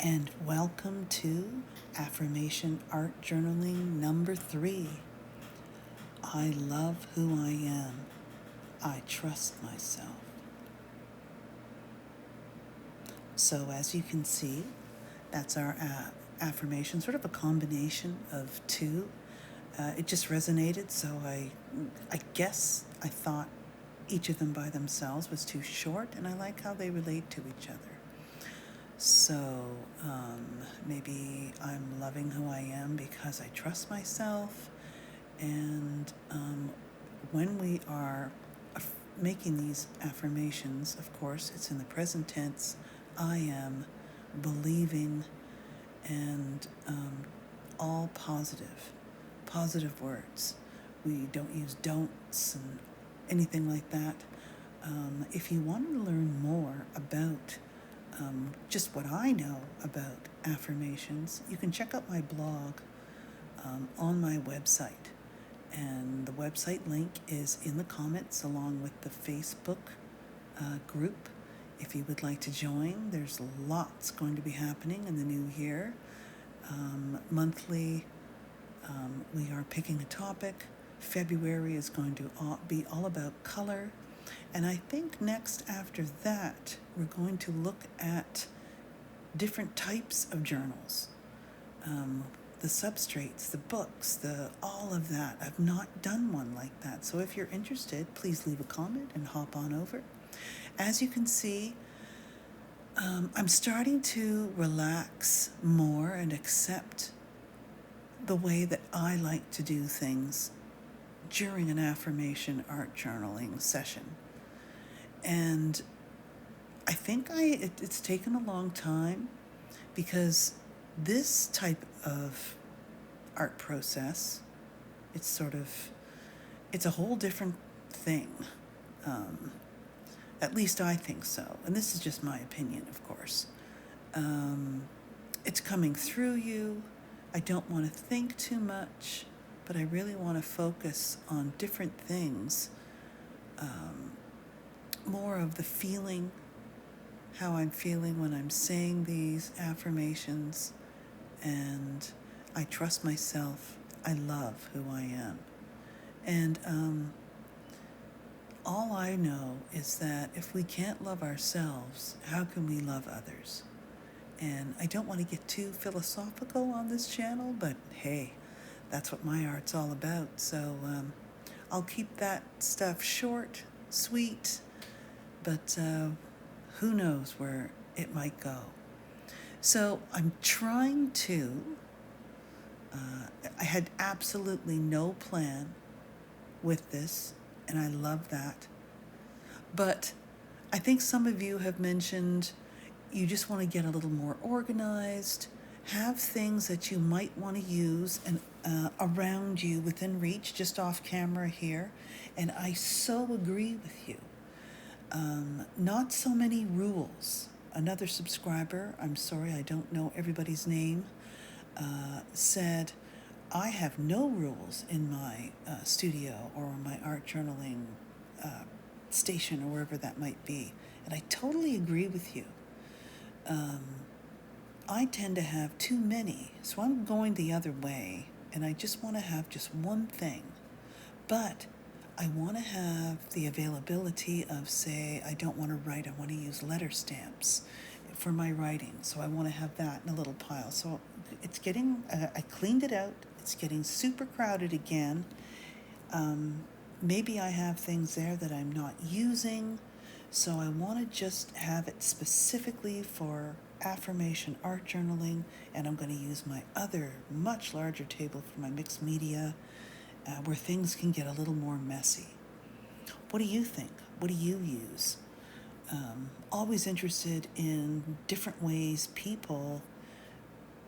and welcome to Affirmation Art Journaling number 3. I love who I am. I trust myself. So as you can see, that's our affirmation, sort of a combination of two. It just resonated, so I guess I thought each of them by themselves was too short, and I like how they relate to each other. So maybe I'm loving who I am because I trust myself. And when we are making these affirmations, of course, it's in the present tense. I am believing, and all positive words. We don't use don'ts and anything like that. If you want to learn more about just what I know about affirmations, you can check out my blog on my website. And the website link is in the comments along with the Facebook group. If you would like to join, there's lots going to be happening in the new year. Monthly, we are picking a topic. February is going to be all about color. And I think next after that, we're going to look at different types of journals. The substrates, the books, all of that. I've not done one like that. So if you're interested, please leave a comment and hop on over. As you can see, I'm starting to relax more and accept the way that I like to do things during an affirmation art journaling session. And I think it's taken a long time, because this type of art process, it's a whole different thing. At least I think so. And this is just my opinion, of course. It's coming through you. I don't want to think too much, but I really want to focus on different things. More of the feeling, how I'm feeling when I'm saying these affirmations, and I trust myself. I love who I am. And all I know is that if we can't love ourselves, how can we love others? And I don't want to get too philosophical on this channel, but hey, that's what my art's all about. So I'll keep that stuff short, sweet, but who knows where it might go. So I'm trying to, I had absolutely no plan with this, and I love that. But I think some of you have mentioned you just want to get a little more organized, have things that you might want to use and around you within reach, just off camera here. And I so agree with you. Not so many rules. Another subscriber, I'm sorry, I don't know everybody's name, said, I have no rules in my studio or my art journaling station or wherever that might be. And I totally agree with you. I tend to have too many, so I'm going the other way, and I just want to have just one thing. But I want to have the availability of, say, I don't want to write, I want to use letter stamps for my writing. So I want to have that in a little pile. So it's getting, I cleaned it out. It's getting super crowded again. Maybe I have things there that I'm not using. So I want to just have it specifically for affirmation art journaling. And I'm going to use my other much larger table for my mixed media, where things can get a little more messy. What do you think? What do you use? Always interested in different ways people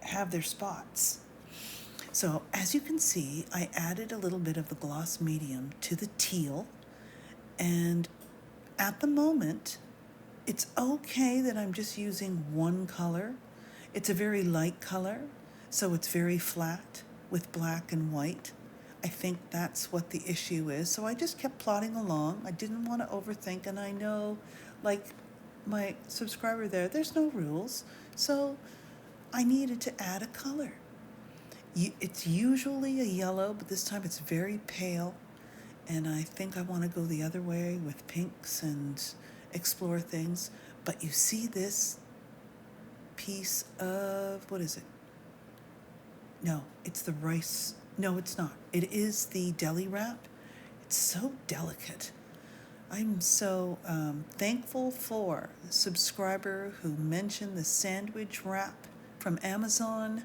have their spots. So as you can see, I added a little bit of the gloss medium to the teal, and at the moment, it's okay that I'm just using one color. It's a very light color, so it's very flat with black and white. I think that's what the issue is. So I just kept plodding along. I didn't want to overthink, and I know, like my subscriber there, there's no rules. So I needed to add a color. It's usually a yellow, but this time it's very pale. And I think I want to go the other way with pinks and explore things. But you see this piece of, what is it? No, it's the rice. No, it's not. It is the deli wrap. It's so delicate. I'm so thankful for the subscriber who mentioned the sandwich wrap from Amazon,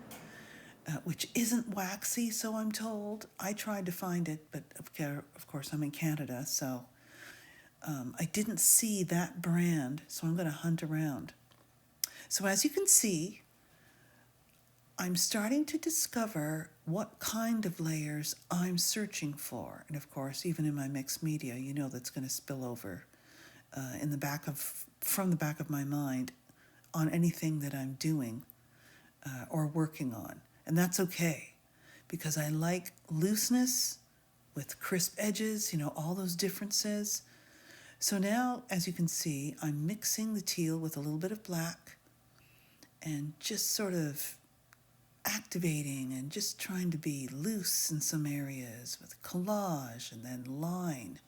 which isn't waxy, so I'm told. I tried to find it, but of course I'm in Canada, so I didn't see that brand, so I'm going to hunt around. So as you can see, I'm starting to discover what kind of layers I'm searching for. And of course, even in my mixed media, you know that's going to spill over from the back of my mind on anything that I'm doing or working on. And that's okay, because I like looseness with crisp edges, all those differences. So now, as you can see, I'm mixing the teal with a little bit of black and just sort of activating and just trying to be loose in some areas with collage and then line.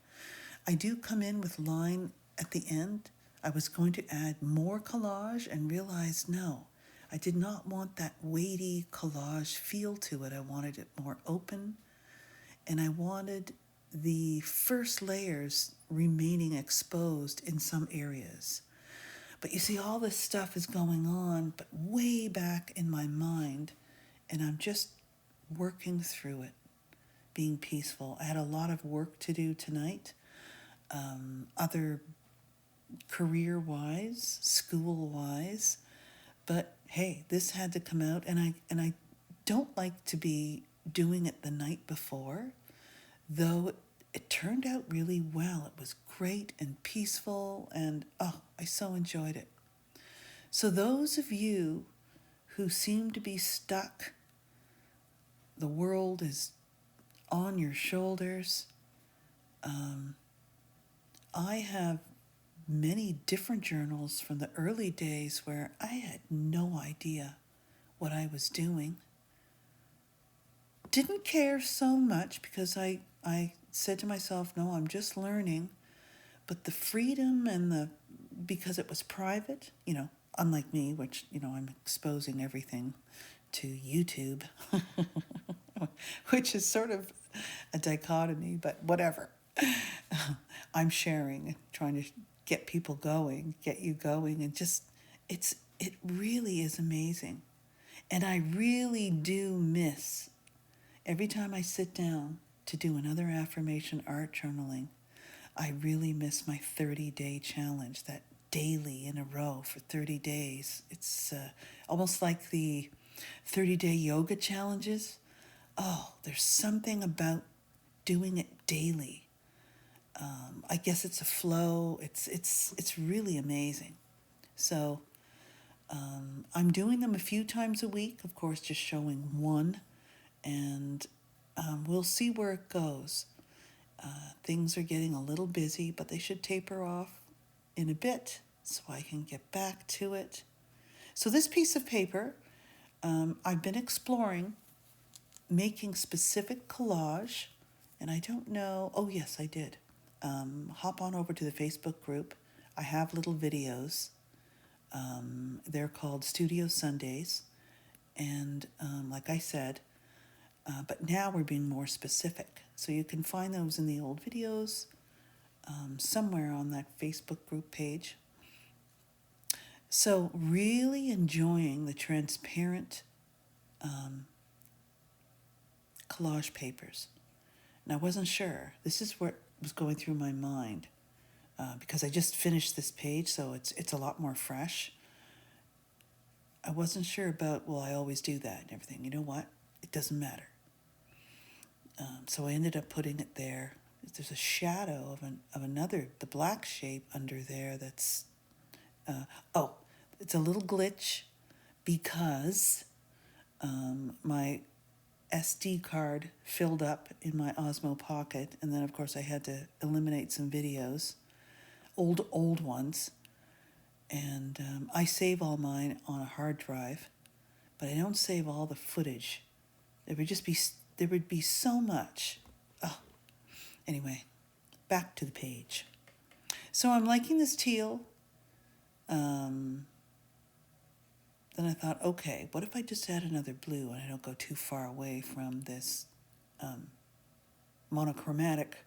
I do come in with line at the end. I was going to add more collage and realized no, I did not want that weighty collage feel to it. I wanted it more open, and I wanted the first layers remaining exposed in some areas. But you see, all this stuff is going on, but way back in my mind, and I'm just working through it, being peaceful. I had a lot of work to do tonight, other career-wise, school-wise, but hey, this had to come out, and I don't like to be doing it the night before, though it turned out really well. It was great and peaceful, and I so enjoyed it. So those of you who seem to be stuck, the world is on your shoulders. I have many different journals from the early days where I had no idea what I was doing. Didn't care so much because I said to myself, no, I'm just learning. But the freedom and because it was private, unlike me, which, I'm exposing everything to YouTube, which is sort of a dichotomy, but whatever. I'm sharing, trying to get people going, get you going, and it really is amazing. And I really do miss, every time I sit down to do another affirmation art journaling, I really miss my 30-day challenge, that daily in a row for 30 days. It's almost like the 30-day yoga challenges. Oh, there's something about doing it daily. I guess it's a flow. It's really amazing. So I'm doing them a few times a week, of course, just showing one, and we'll see where it goes. Things are getting a little busy, but they should taper off in a bit so I can get back to it. So this piece of paper, I've been exploring making specific collage, and I don't know, oh yes, I did. Hop on over to the Facebook group. I have little videos. They're called Studio Sundays, and like I said, but now we're being more specific. So you can find those in the old videos somewhere on that Facebook group page. So really enjoying the transparent collage papers. And I wasn't sure. This is what was going through my mind because I just finished this page, so it's a lot more fresh. I wasn't sure about, well, I always do that and everything. You know what? It doesn't matter. So I ended up putting it there. There's a shadow of another, the black shape under there that's, it's a little glitch because my SD card filled up in my Osmo Pocket, and then of course I had to eliminate some videos, old ones, and I save all mine on a hard drive, but I don't save all the footage. There would be so much. Oh, anyway, back to the page. So I'm liking this teal. Then I thought, okay, what if I just add another blue and I don't go too far away from this monochromatic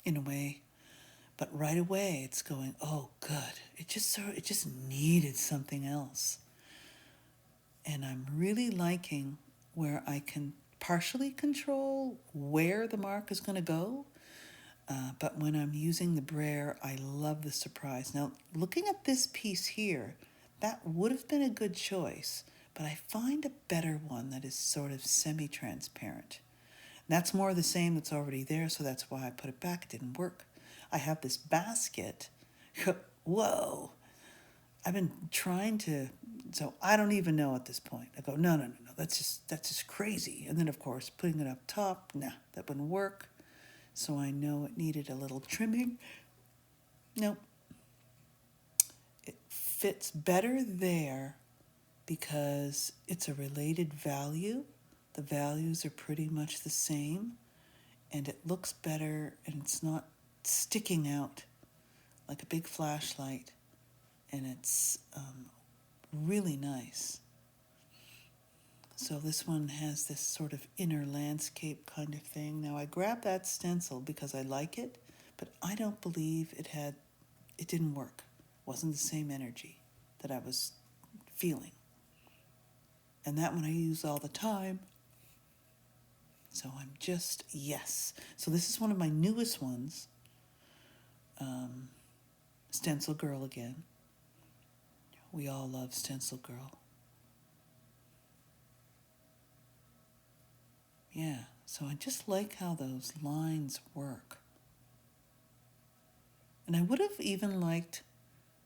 in a way? But right away it's going, oh, good. It just needed something else. And I'm really liking where I can partially control where the mark is going to go. But when I'm using the brayer, I love the surprise. Now, looking at this piece here, that would have been a good choice, but I find a better one that is sort of semi-transparent. That's more of the same that's already there, so that's why I put it back. It didn't work. I have this basket. Whoa. I've been trying to, so I don't even know at this point. I go, no, that's just crazy. And then, of course, putting it up top, nah, that wouldn't work. So I know it needed a little trimming. Nope. It fits better there because it's a related value. The values are pretty much the same, and it looks better, and it's not sticking out like a big flashlight, and it's really nice. So this one has this sort of inner landscape kind of thing. Now I grabbed that stencil because I like it, but I don't believe it didn't work. It wasn't the same energy that I was feeling. And that one I use all the time. So I'm just, yes. So this is one of my newest ones. Stencil Girl again. We all love Stencil Girl. Yeah, so I just like how those lines work. And I would have even liked,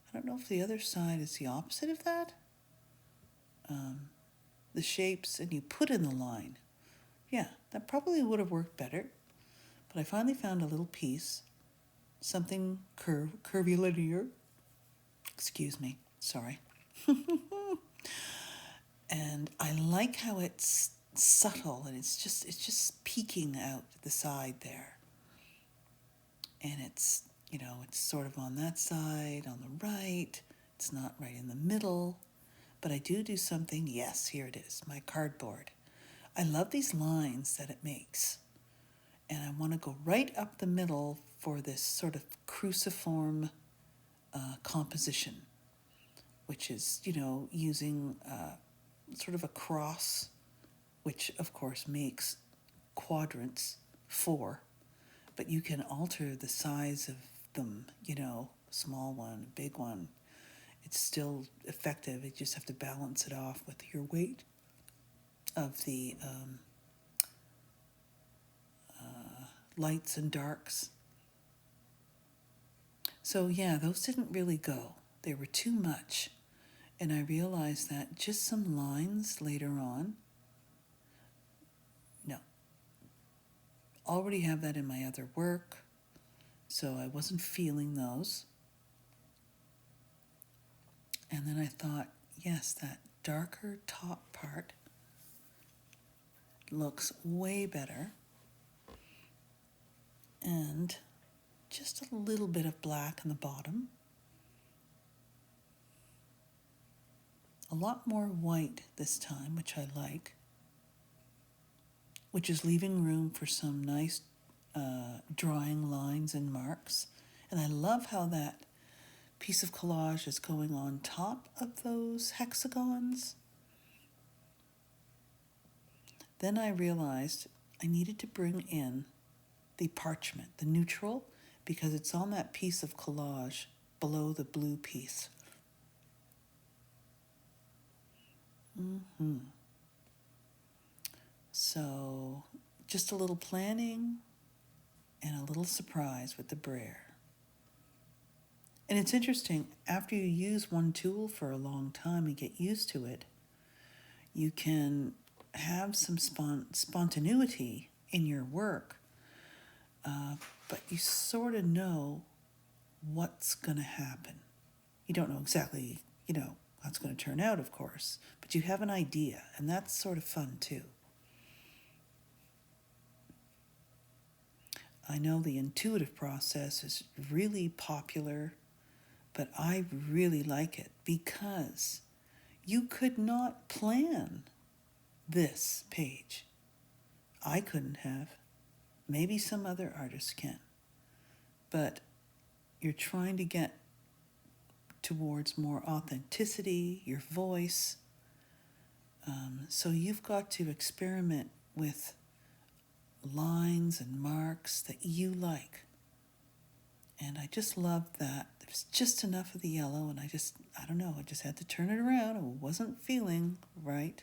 I don't know if the other side is the opposite of that. The shapes, and you put in the line. Yeah, that probably would have worked better. But I finally found a little piece, something curvilinear. Excuse me, sorry. And I like how it's subtle, and it's just peeking out the side there. And it's sort of on that side, on the right. It's not right in the middle. But I do something, yes, here it is, my cardboard. I love these lines that it makes. And I want to go right up the middle for this sort of cruciform composition, which is, using sort of a cross, which of course makes quadrants 4, but you can alter the size of them, small one, big one. It's still effective. You just have to balance it off with your weight of the lights and darks. So yeah, those didn't really go. They were too much. And I realized that just some lines later on, no. Already have that in my other work, so I wasn't feeling those. And then I thought, yes, that darker top part looks way better. And just a little bit of black in the bottom. A lot more white this time, which I like, which is leaving room for some nice drawing lines and marks. And I love how that piece of collage is going on top of those hexagons. Then I realized I needed to bring in the parchment, the neutral, because it's on that piece of collage below the blue piece. So just a little planning and a little surprise with the brayer. And it's interesting, after you use one tool for a long time and get used to it, you can have some spontaneity in your work, but you sort of know what's going to happen. You don't know exactly, how it's going to turn out, of course, but you have an idea, and that's sort of fun too. I know the intuitive process is really popular, but I really like it because you could not plan this page. I couldn't have. Maybe some other artists can. But you're trying to get towards more authenticity, your voice. So you've got to experiment with lines and marks that you like. And I just loved that. There's just enough of the yellow, and I don't know, I just had to turn it around. I wasn't feeling right.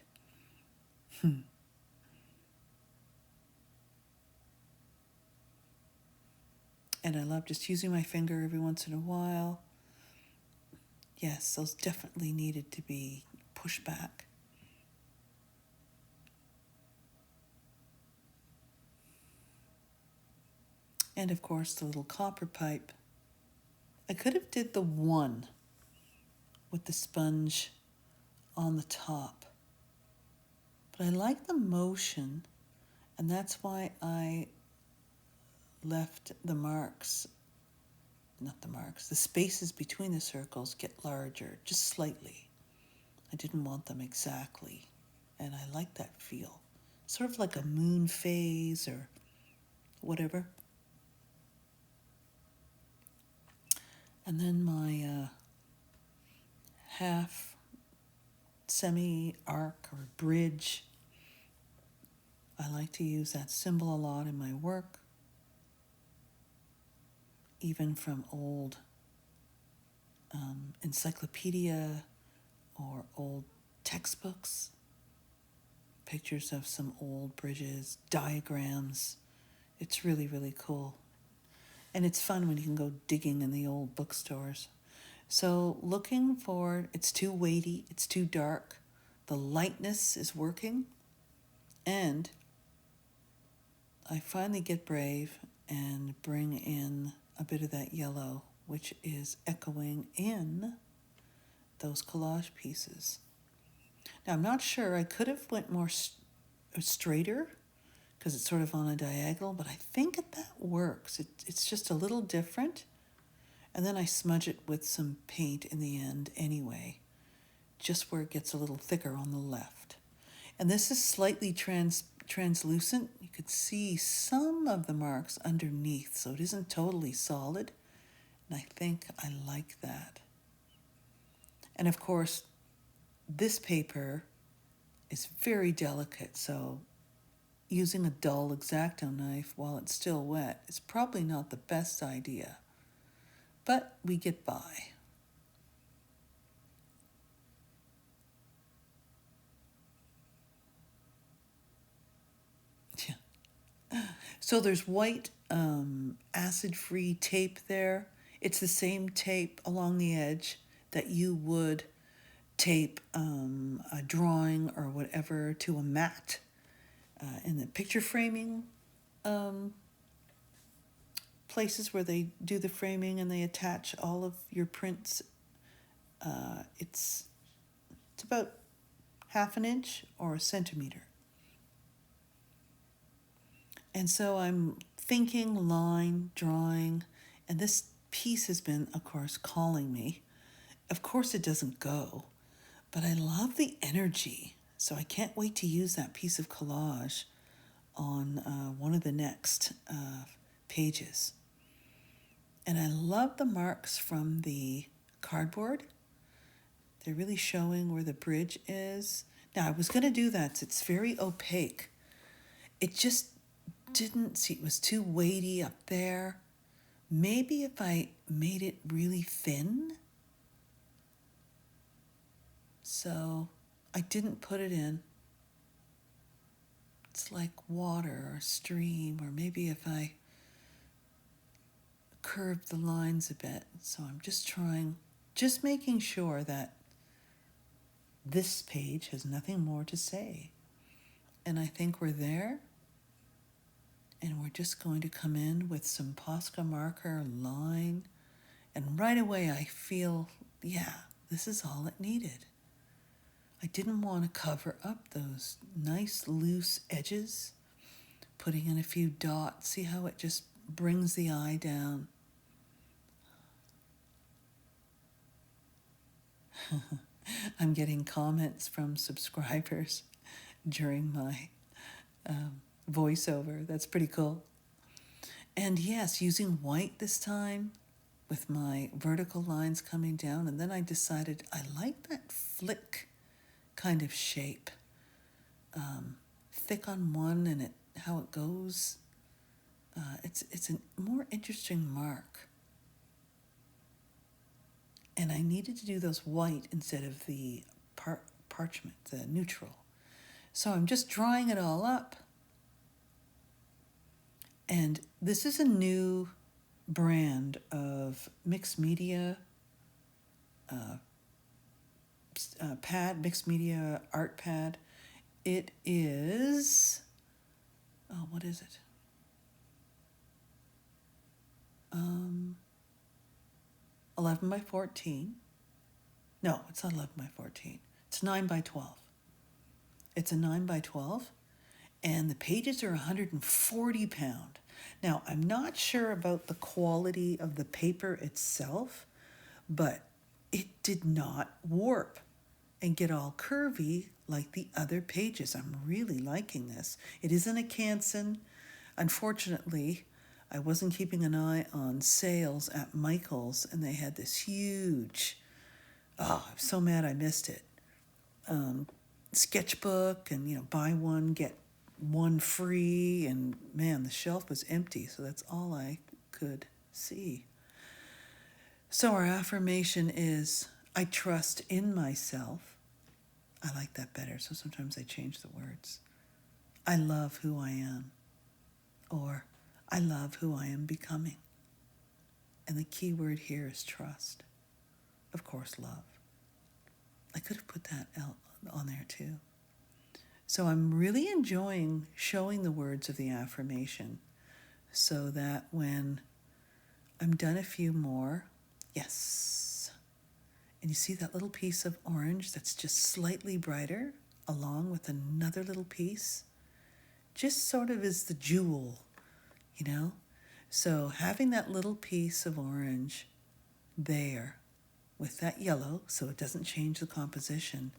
And I love just using my finger every once in a while. Yes, those definitely needed to be pushed back. And of course, the little copper pipe. I could have did the one with the sponge on the top. But I like the motion, and that's why I left the marks, the spaces between the circles get larger, just slightly. I didn't want them exactly, and I like that feel. Sort of like a moon phase or whatever. And then my half semi-arc or bridge. I like to use that symbol a lot in my work, even from old encyclopedia or old textbooks, pictures of some old bridges, diagrams. It's really, really cool. And it's fun when you can go digging in the old bookstores. So looking for, it's too weighty, it's too dark, the lightness is working, and I finally get brave and bring in a bit of that yellow, which is echoing in those collage pieces. Now, I'm not sure, I could have went more straighter because it's sort of on a diagonal, but I think that works. It's just a little different. And then I smudge it with some paint in the end anyway, just where it gets a little thicker on the left. And this is slightly translucent. You could see some of the marks underneath, so it isn't totally solid. And I think I like that. And of course, this paper is very delicate, so using a dull X-Acto knife while it's still wet is probably not the best idea. But we get by. Yeah. So there's white acid-free tape there. It's the same tape along the edge that you would tape a drawing or whatever to a mat. In the picture framing places where they do the framing and they attach all of your prints, it's about 1/2 inch or 1 centimeter. And so I'm thinking, line, drawing, and this piece has been, of course, calling me. Of course it doesn't go, but I love the energy. So I can't wait to use that piece of collage on one of the next pages. And I love the marks from the cardboard. They're really showing where the bridge is. Now, I was going to do that. It's very opaque. It just didn't see, it was too weighty up there. Maybe if I made it really thin. So I didn't put it in. It's like water or stream, or maybe if I curved the lines a bit. So I'm just making sure that this page has nothing more to say. And I think we're there. And we're just going to come in with some Posca marker line. And right away I feel, yeah, this is all it needed. I didn't want to cover up those nice loose edges, putting in a few dots. See how it just brings the eye down. I'm getting comments from subscribers during my voiceover. That's pretty cool. And yes, using white this time with my vertical lines coming down. And then I decided I like that flick kind of shape. Thick on one and how it goes. It's a more interesting mark. And I needed to do those white instead of the parchment, the neutral. So I'm just drawing it all up. And this is a new brand of mixed media pad, mixed media art pad. It is, what is it? 11 by 14. No, it's not 11 by 14. It's 9 by 12. It's a 9 by 12, and the pages are 140 pound. Now, I'm not sure about the quality of the paper itself, but it did not warp and get all curvy like the other pages. I'm really liking this. It isn't a Canson. Unfortunately, I wasn't keeping an eye on sales at Michael's, and they had this huge, I'm so mad I missed it, sketchbook, and buy one, get one free, and man, the shelf was empty, so that's all I could see. So our affirmation is, I trust in myself. I like that better, so sometimes I change the words. I love who I am, or I love who I am becoming. And the key word here is trust. Of course, love. I could have put that on there too. So I'm really enjoying showing the words of the affirmation so that when I'm done a few more, yes. And you see that little piece of orange that's just slightly brighter along with another little piece? Just sort of is the jewel, So having that little piece of orange there with that yellow, so it doesn't change the composition,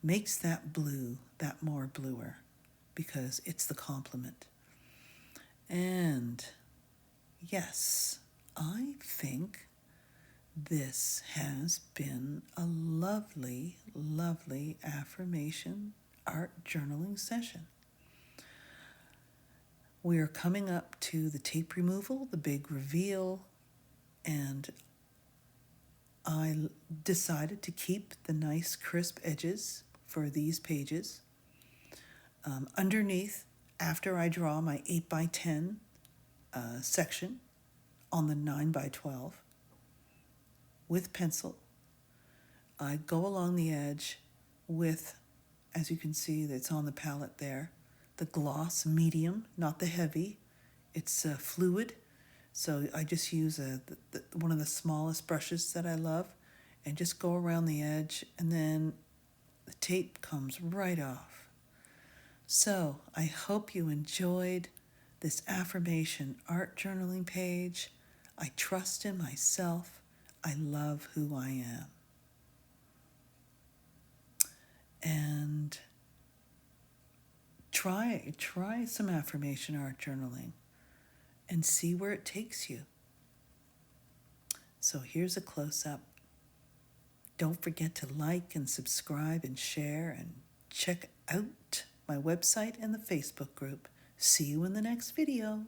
makes that blue that more bluer because it's the complement. And yes, I think this has been a lovely, lovely affirmation art journaling session. We are coming up to the tape removal, the big reveal, and I decided to keep the nice crisp edges for these pages. Underneath, after I draw my 8 by 10 section on the 9 by 12 with pencil, I go along the edge with, as you can see, that's on the palette there, the gloss medium, not the heavy. It's fluid, so I just use one of the smallest brushes that I love and just go around the edge, and then the tape comes right off. So I hope you enjoyed this affirmation art journaling page. I trust in myself. I love who I am. And try some affirmation art journaling and see where it takes you. So here's a close-up. Don't forget to like and subscribe and share, and check out my website and the Facebook group. See you in the next video.